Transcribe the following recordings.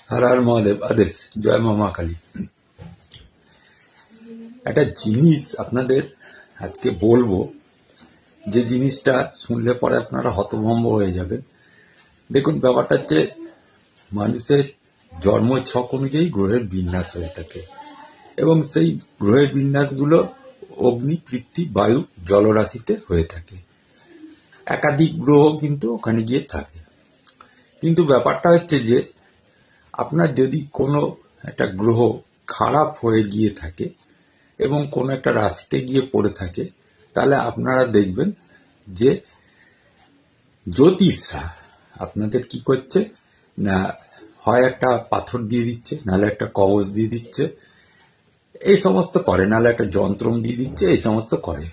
হর হর মহাদেব, আদেশ, জয় মা মা কালী। একটা জিনিস আপনাদের আজকে বলবো, যে জিনিসটা শুনলে পরে আপনারা হতভম্ব হয়ে যাবেন। দেখুন, ব্যাপারটা হচ্ছে মানুষের জন্ম ছক অনুযায়ী গ্রহের বিন্যাস হয়ে থাকে, এবং সেই গ্রহের বিন্যাসগুলো অগ্নি, পৃথ্বী, বায়ু, জলরাশিতে হয়ে থাকে। একাধিক গ্রহ কিন্তু ওখানে গিয়ে থাকে। কিন্তু ব্যাপারটা হচ্ছে যে আপনার যদি কোনো একটা গ্রহ খারাপ হয়ে গিয়ে থাকে এবং কোনো একটা রাশিতে গিয়ে পড়ে থাকে, তাহলে আপনারা দেখবেন যে জ্যোতিষরা আপনাদের কি করছে না, হয় একটা পাথর দিয়ে দিচ্ছে, নাহলে একটা কবচ দিয়ে দিচ্ছে, এই সমস্ত করে, নাহলে একটা যন্ত্রম দিয়ে দিচ্ছে, এই সমস্ত করে।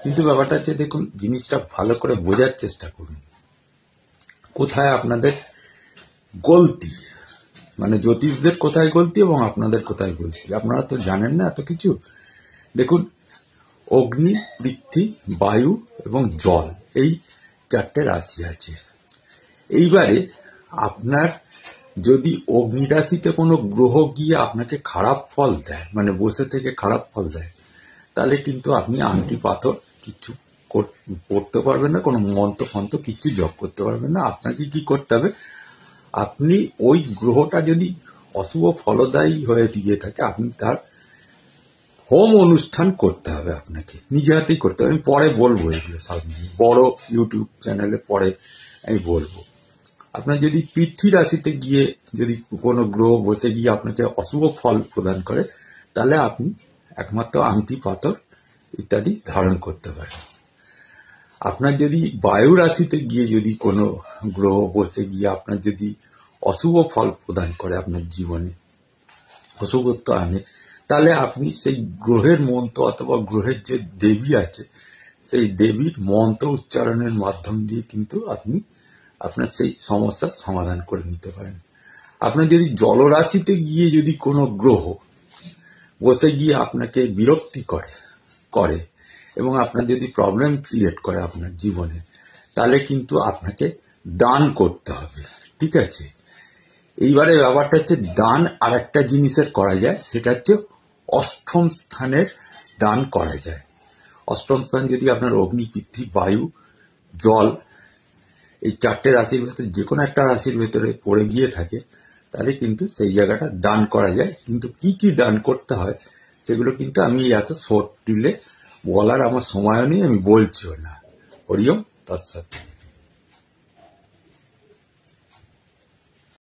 কিন্তু ব্যাপারটা হচ্ছে, দেখুন, জিনিসটা ভালো করে বোঝার চেষ্টা করুন কোথায় আপনাদের গলতি, মানে জ্যোতিষদের কোথায় গলতি এবং আপনাদের কোথায় গলতি। আপনারা তো জানেন না এত কিছু। দেখুন, অগ্নি, পৃথ্বী, বায়ু এবং জল, এই চারটে রাশি আছে। এইবারে আপনার যদি অগ্নি রাশিতে কোনো গ্রহ গিয়ে আপনাকে খারাপ ফল দেয়, মানে বসে থেকে খারাপ ফল দেয়, তাহলে কিন্তু আপনি আংটি পাথর কিছু পড়তে পারবেন না, কোনো মন্ত্র ফন্ত্র কিছু জপ করতে পারবেন না। আপনাকে কি করতে হবে, আপনি ওই গ্রহটা যদি অশুভ ফলদায়ী হয়ে গিয়ে থাকে, আপনি তার হোম অনুষ্ঠান করতে হবে, আপনাকে নিজে হাতেই করতে হবে। আমি পরে বলবো এগুলো সব নিয়ে, বড় ইউটিউব চ্যানেলে পরে আমি বলবো। আপনার যদি পৃথ্বী রাশিতে গিয়ে যদি কোনো গ্রহ বসে গিয়ে আপনাকে অশুভ ফল প্রদান করে, তাহলে আপনি একমাত্র আংটি পাথর ইত্যাদি ধারণ করতে পারেন। আপনার যদি বায়ু রাশিতে গিয়ে যদি কোনো গ্রহ বসে গিয়ে আপনার যদি অশুভ ফল প্রদান করে, আপনার জীবনে অশুভত্ব আনে, তাহলে আপনি সেই গ্রহের মন্ত্র অথবা গ্রহের যে দেবী আছে, সেই দেবীর মন্ত্র উচ্চারণের মাধ্যম দিয়ে কিন্তু আপনি আপনার সেই সমস্যার সমাধান করে নিতে পারেন। আপনার যদি জলরাশিতে গিয়ে যদি কোনো গ্রহ বসে গিয়ে আপনাকে বিরক্তি করে এবং আপনার যদি প্রবলেম ক্রিয়েট করে আপনার জীবনে, তাহলে কিন্তু আপনাকে দান করতে হবে, ঠিক আছে? এইবারে ব্যাপারটা হচ্ছে, দান আর একটা জিনিসের করা যায়, সেটা হচ্ছে অষ্টম স্থানের দান করা যায়। অষ্টম স্থান যদি আপনার অগ্নি, পৃথ্বী, বায়ু, জল, এই চারটে রাশির ভেতরে যে কোনো একটা রাশির ভেতরে পড়ে গিয়ে থাকে, তাহলে কিন্তু সেই জায়গাটা দান করা যায়। কিন্তু কি কি দান করতে হয় সেগুলো কিন্তু আমি এত শর্ট ডিলে বলার আমার সময়ও নেই, আমি বলছিও না। হরি ওম তৎসৎ।